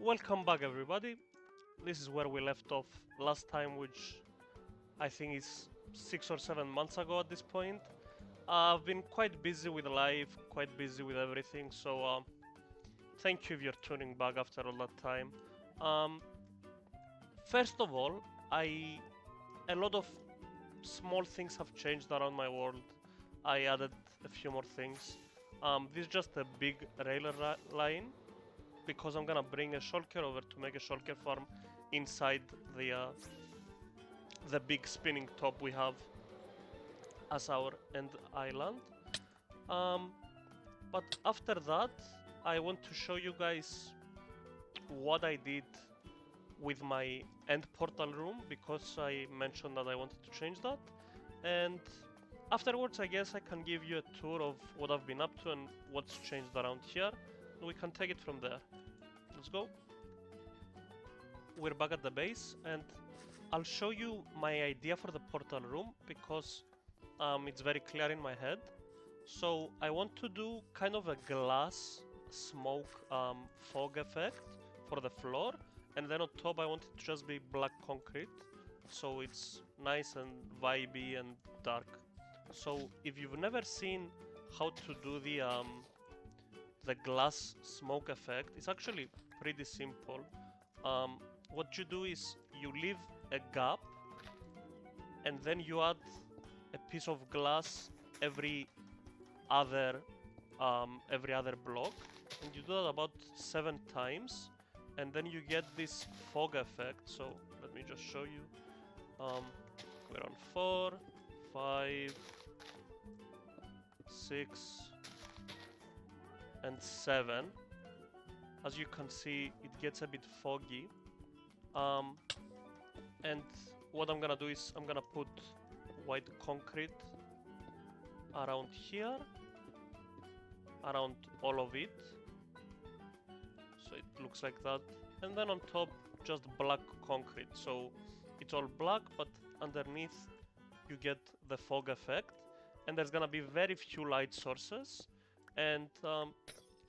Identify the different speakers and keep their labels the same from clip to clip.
Speaker 1: Welcome back everybody. This is where we left off last time, which I think is 6 or 7 months ago at this point. I've been quite busy with life, quite busy with everything, so thank you if you're tuning back after all that time. Um, First of all, a lot of small things have changed around my world. I added a few more things. This is just a big line because I'm gonna bring a shulker over to make a shulker farm inside the big spinning top we have as our end island. But after that, I want to show you guys what I did with my end portal room, because I mentioned that I wanted to change that. And afterwards, I guess I can give you a tour of what I've been up to and what's changed around here. And we can take it from there. Let's go. We're back at the base, and I'll show you my idea for the portal room because it's very clear in my head. So I want to do kind of a glass smoke fog effect for the floor, and then on top I want it to just be black concrete, so it's nice and vibey and dark. So if you've never seen how to do the glass smoke effect, it's actually pretty simple. What you do is you leave a gap and then you add a piece of glass every other block, and you do that about 7 times, and then you get this fog effect. So let me just show you. We're on 4, 5, 6 and 7. As you can see, it gets a bit foggy. And what I'm gonna do is I'm gonna put white concrete around here, around all of it, so it looks like that. And then on top, just black concrete, so it's all black, but underneath you get the fog effect. And there's gonna be very few light sources, and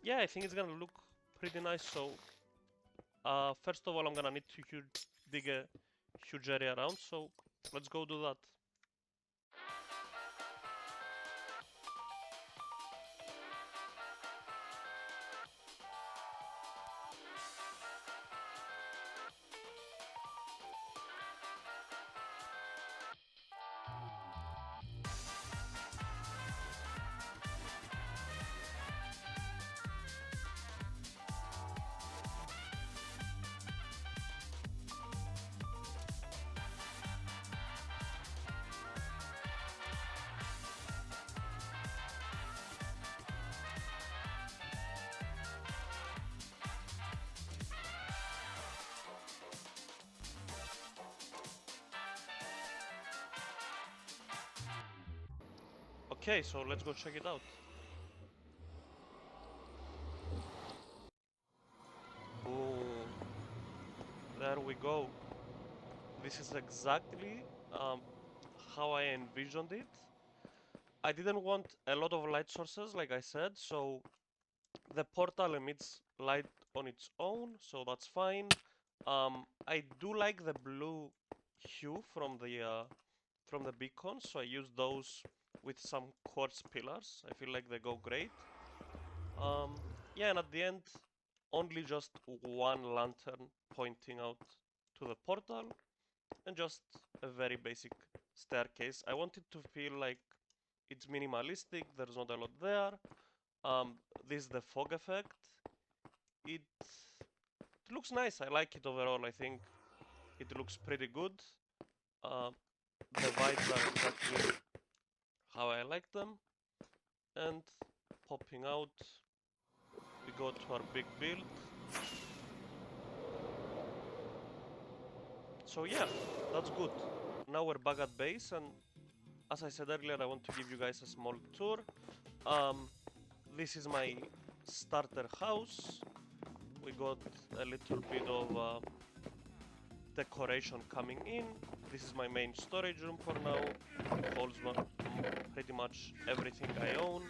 Speaker 1: yeah, I think it's gonna look pretty nice. So first of all, I'm gonna need to dig a huge area around, so let's go do that. Okay, so let's go check it out. Oh, there we go. This is exactly how I envisioned it. I didn't want a lot of light sources, like I said, so the portal emits light on its own, so that's fine. I do like the blue hue from the beacon, so I use those with some quartz pillars. I feel like they go great. Yeah, and at the end, only just one lantern pointing out to the portal, and just a very basic staircase. I want it to feel like it's minimalistic, there's not a lot there. This is the fog effect. It looks nice, I like it overall. I think it looks pretty good. The vibes are exactly how I like them. And popping out, we go to our big build. So yeah, that's good. Now we're back at base, and as I said earlier, I want to give you guys a small tour. This is my starter house. We got a little bit of decoration coming in. This is my main storage room for now. It holds pretty much everything I own.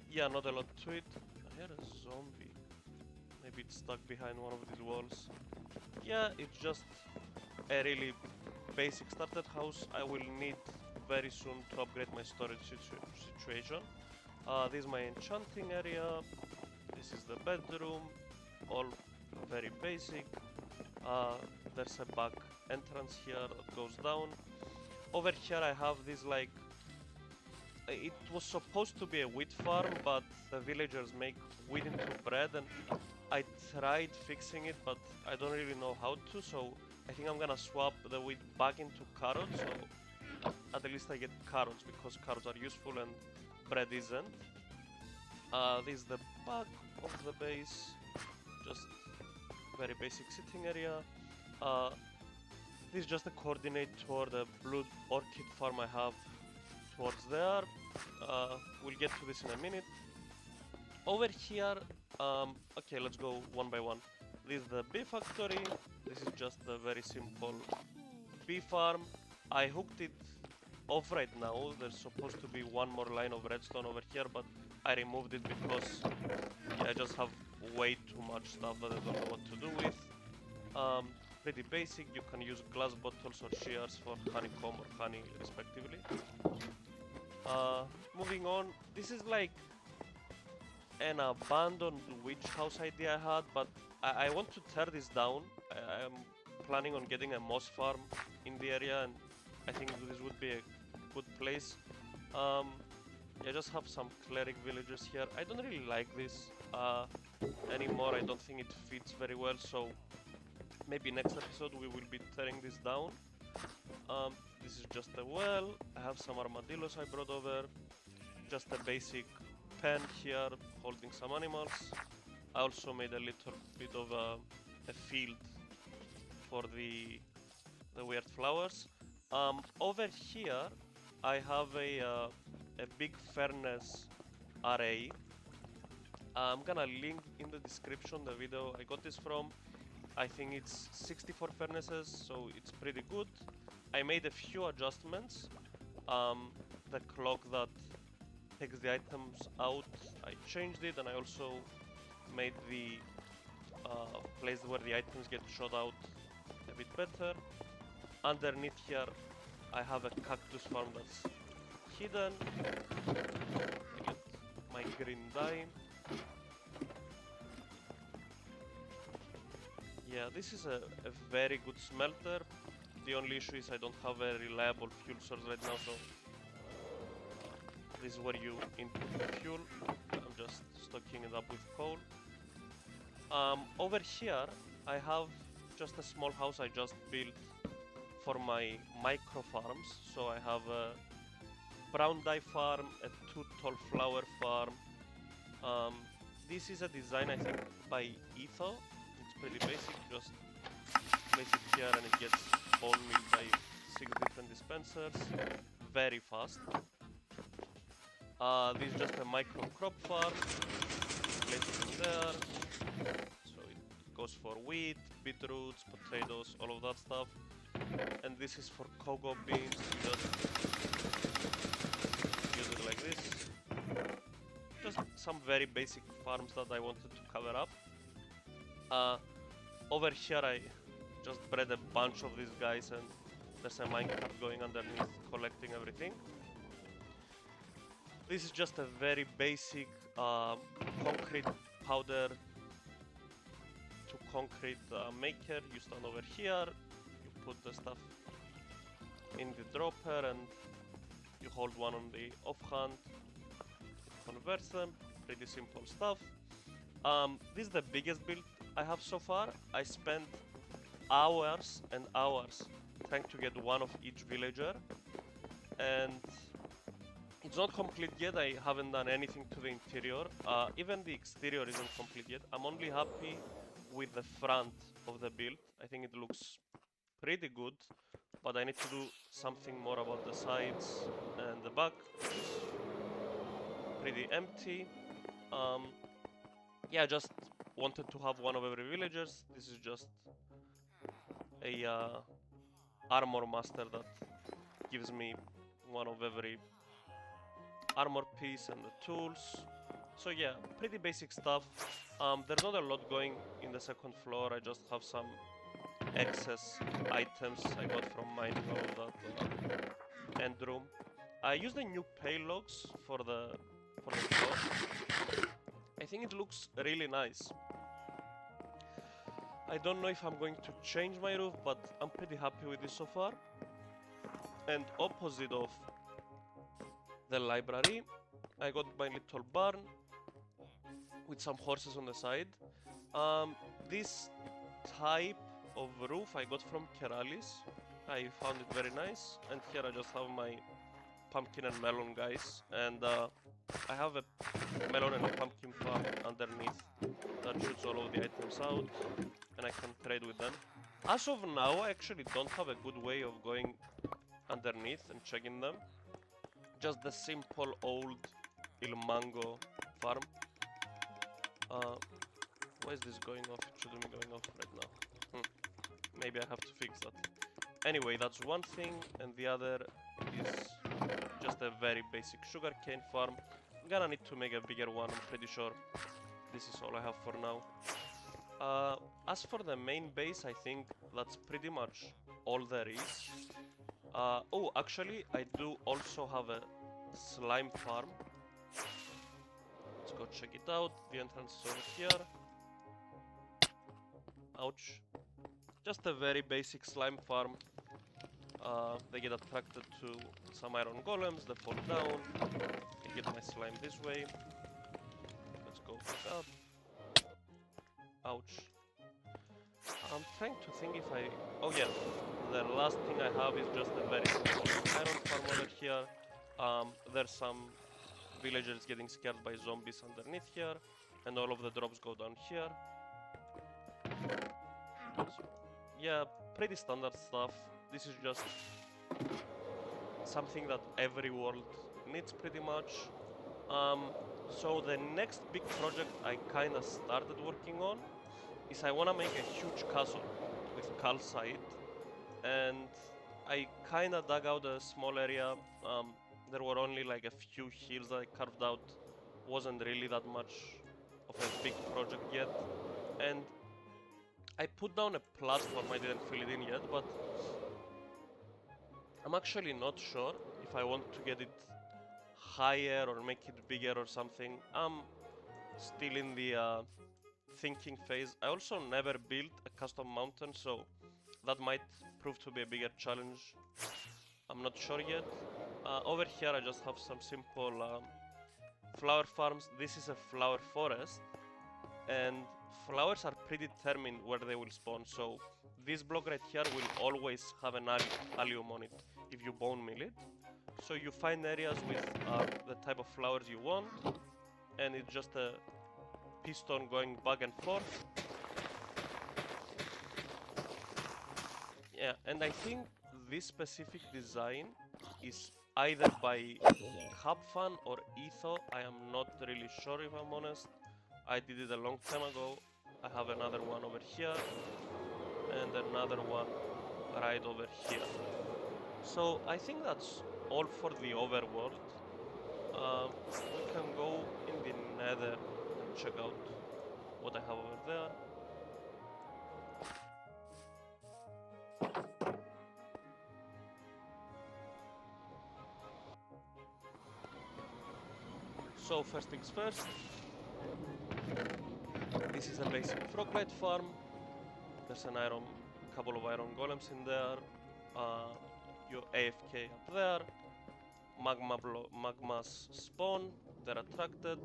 Speaker 1: Yeah, not a lot to it. I hear a zombie. Maybe it's stuck behind one of these walls. Yeah, it's just a really basic starter house. I will need very soon to upgrade my storage situation. This is my enchanting area. This is the bedroom. All very basic. There's a back entrance here that goes down. Over here I have this like... It was supposed to be a wheat farm, but the villagers make wheat into bread, and I tried fixing it, but I don't really know how to, so I think I'm gonna swap the wheat back into carrots, so at least I get carrots, because carrots are useful and bread isn't. This is the back of the base, just very basic sitting area. This is just a coordinate toward the blue orchid farm I have towards there. We'll get to this in a minute. Over here, okay, let's go one by one. This is the bee factory. This is just a very simple bee farm. I hooked it off right now. There's supposed to be one more line of redstone over here, but I removed it because yeah, I just have way too much stuff that I don't know what to do with. Pretty basic. You can use glass bottles or shears for honeycomb or honey respectively. Moving on, this is like an abandoned witch house idea I had, but I want to tear this down. I am planning on getting a moss farm in the area, and I think this would be a good place. I just have some cleric villagers here. I don't really like this anymore. I don't think it fits very well, so maybe next episode we will be tearing this down. This is just a well. I have some armadillos I brought over. Just a basic pen here holding some animals. I also made a little bit of a field for the weird flowers. Over here I have a big furnace array. I'm gonna link in the description the video I got this from. I think it's 64 furnaces, so it's pretty good. I made a few adjustments. The clock that takes the items out, I changed it, and I also made the place where the items get shot out a bit better. Underneath here, I have a cactus farm that's hidden. I get my green dye. Yeah, this is a very good smelter. The only issue is I don't have a reliable fuel source right now, so this is where you input the fuel. I'm just stocking it up with coal. Over here, I have just a small house I just built for my micro farms. So I have a brown dye farm, a 2 tall flower farm. This is a design I think by Etho. It's pretty basic, just place it here and it gets bone meal by 6 different dispensers. Very fast. This is just a micro crop farm. Place it in there. So it goes for wheat, beetroots, potatoes, all of that stuff. And this is for cocoa beans. Just use it like this. Just some very basic farms that I wanted to cover up. Over here I just bred a bunch of these guys, and there's a minecart going underneath collecting everything. This is just a very basic concrete powder to concrete maker. You stand over here, you put the stuff in the dropper, and you hold one on the offhand. It converts them. Pretty simple stuff. This is the biggest build I have so far. I spent hours and hours trying to get one of each villager, and it's not complete yet. I haven't done anything to the interior. Even the exterior isn't complete yet. I'm only happy with the front of the build. I think it looks pretty good, but I need to do something more about the sides and the back. Pretty empty. Yeah, just wanted to have one of every villagers. This is just a armor master that gives me one of every armor piece and the tools. So yeah, pretty basic stuff. There's not a lot going in the second floor. I just have some excess items I got from mining all of that end room. I used the new pale logs for the floor. I think it looks really nice. I don't know if I'm going to change my roof, but I'm pretty happy with this so far. And opposite of the library, I got my little barn with some horses on the side. This type of roof I got from Keralis. I found it very nice, and here I just have my pumpkin and melon guys, and I have a melon and a pumpkin farm underneath that shoots all of the items out, and I can trade with them. As of now, I actually don't have a good way of going underneath and checking them. Just the simple old Il Mango farm. Why is this going off? It shouldn't be going off right now. Maybe I have to fix that. Anyway, that's one thing, and the other is just a very basic sugarcane farm. I'm gonna need to make a bigger one, I'm pretty sure. This is all I have for now. As for the main base, I think that's pretty much all there is. Oh, actually, I do also have a slime farm. Let's go check it out. The entrance is over here. Ouch. Just a very basic slime farm. They get attracted to some iron golems, they fall down. I get my slime this way. Let's go back up. Ouch. I'm trying to think if I... Oh yeah, the last thing I have is just a very simple iron farm over here. There's some villagers getting scared by zombies underneath here, and all of the drops go down here. So, yeah, pretty standard stuff. This is just something that every world needs pretty much. So the next big project I kinda started working on is I wanna make a huge castle with calcite, and I kinda dug out a small area. There were only like a few hills that I carved out. Wasn't really that much of a big project yet, and I put down a platform. I didn't fill it in yet, but I'm actually not sure if I want to get it higher or make it bigger or something. I'm still in the thinking phase. I also never built a custom mountain, so that might prove to be a bigger challenge. I'm not sure yet. Over here I just have some simple flower farms. This is a flower forest, and flowers are predetermined where they will spawn, so this block right here will always have an allium on it if you bone meal it. So you find areas with the type of flowers you want, and it's just a piston going back and forth. Yeah, and I think this specific design is either by Capfan or Etho. I am not really sure, if I'm honest. I did it a long time ago. I have another one over here and another one right over here. So I think that's all for the overworld. We can go in the Nether and check out what I have over there. So first things first, this is a basic froglite farm. There's an couple of iron golems in there. Your AFK up there. Magmas spawn. They're attracted.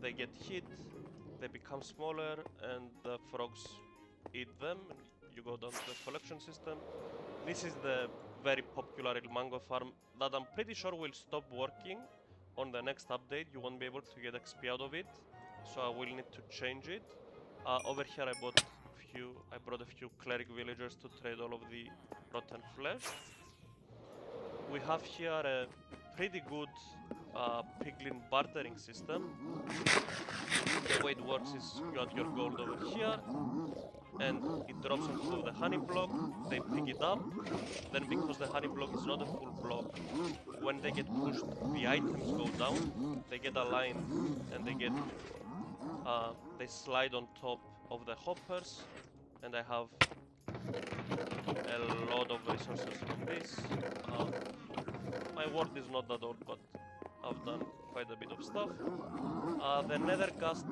Speaker 1: They get hit. They become smaller, and the frogs eat them. And you go down to the collection system. This is the very popular El Mango farm that I'm pretty sure will stop working on the next update. You won't be able to get XP out of it, so I will need to change it. Over here I brought a few cleric villagers to trade all of the rotten flesh. We have here a pretty good Piglin Bartering system. The way it works is you add your gold over here, and it drops onto the honey block, they pick it up, then because the honey block is not a full block, when they get pushed, the items go down, they get aligned, and they slide on top of the hoppers, and I have a lot of resources from this. My world is not that old, but I've done quite a bit of stuff. The nether gas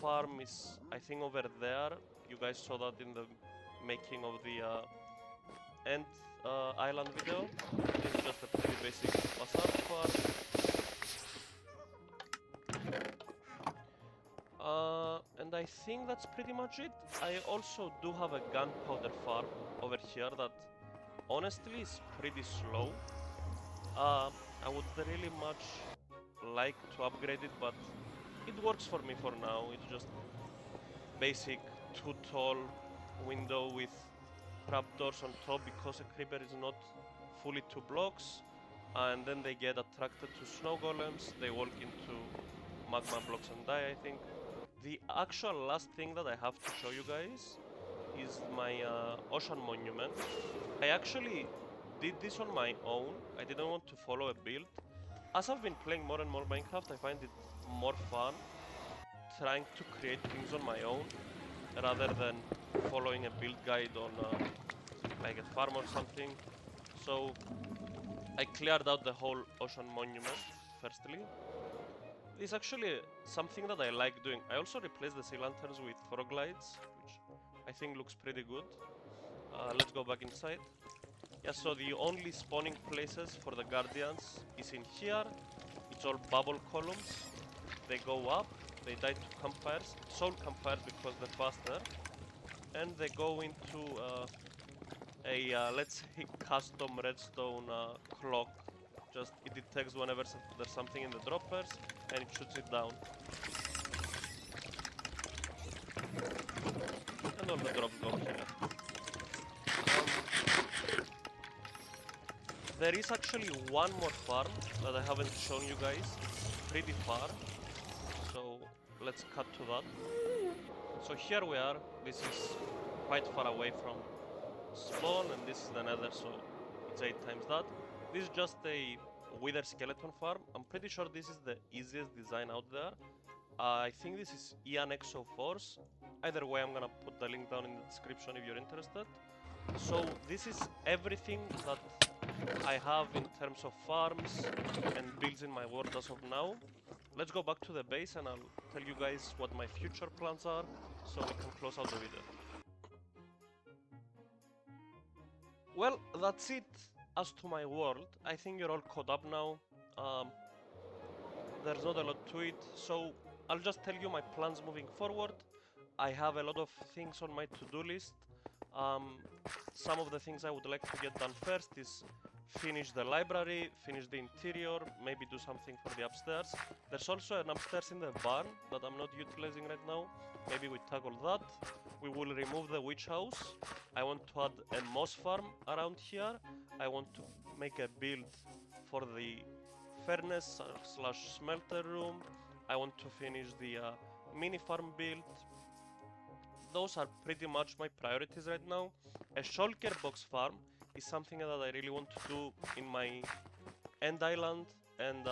Speaker 1: farm is, I think, over there. You guys saw that in the making of the end island video. It's just a pretty basic bazaar farm. And I think that's pretty much it. I also do have a gunpowder farm over here that honestly is pretty slow. I would really much like to upgrade it, but it works for me for now. It's just basic 2 tall window with trapdoors on top because a creeper is not fully 2 blocks, and then they get attracted to snow golems, they walk into magma blocks and die, I think. The actual last thing that I have to show you guys is my ocean monument. I actually did this on my own. I didn't want to follow a build. As I've been playing more and more Minecraft, I find it more fun trying to create things on my own rather than following a build guide on like a farm or something. So I cleared out the whole ocean monument firstly. This is actually something that I like doing. I also replaced the sea lanterns with frog lights, which I think looks pretty good. Let's go back inside. Yeah, so the only spawning places for the guardians is in here. It's all bubble columns. They go up, they die to campfires, soul campfires because they're faster, and they go into let's say, custom redstone clock. Just it detects whenever there's something in the droppers, and it shoots it down. And all the drops go here. There is actually one more farm that I haven't shown you guys. It's pretty far, so let's cut to that. So here we are. This is quite far away from spawn, and this is the nether, so it's 8 times that. This is just a wither skeleton farm. I'm pretty sure this is the easiest design out there. I think this is Ian Exo4's. Either way, I'm gonna put the link down in the description if you're interested. So this is everything that I have in terms of farms and builds in my world as of now. Let's go back to the base and I'll tell you guys what my future plans are, so we can close out the video. Well, that's it as to my world. I think you're all caught up now. There's not a lot to it, so I'll just tell you my plans moving forward. I have a lot of things on my to-do list. Some of the things I would like to get done first is finish the library, finish the interior, maybe do something for the upstairs. There's also an upstairs in the barn that I'm not utilizing right now. Maybe we tackle that. We will remove the witch house. I want to add a moss farm around here. I want to make a build for the furnace slash smelter room. I want to finish the mini farm build. Those are pretty much my priorities right now. A shulker box farm is something that I really want to do in my end island, and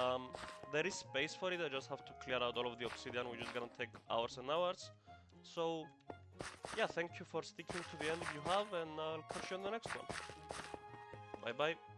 Speaker 1: there is space for it. I just have to clear out all of the obsidian, which is gonna take hours and hours. So yeah, thank you for sticking to the end if you have, and I'll catch you on the next one. Bye bye.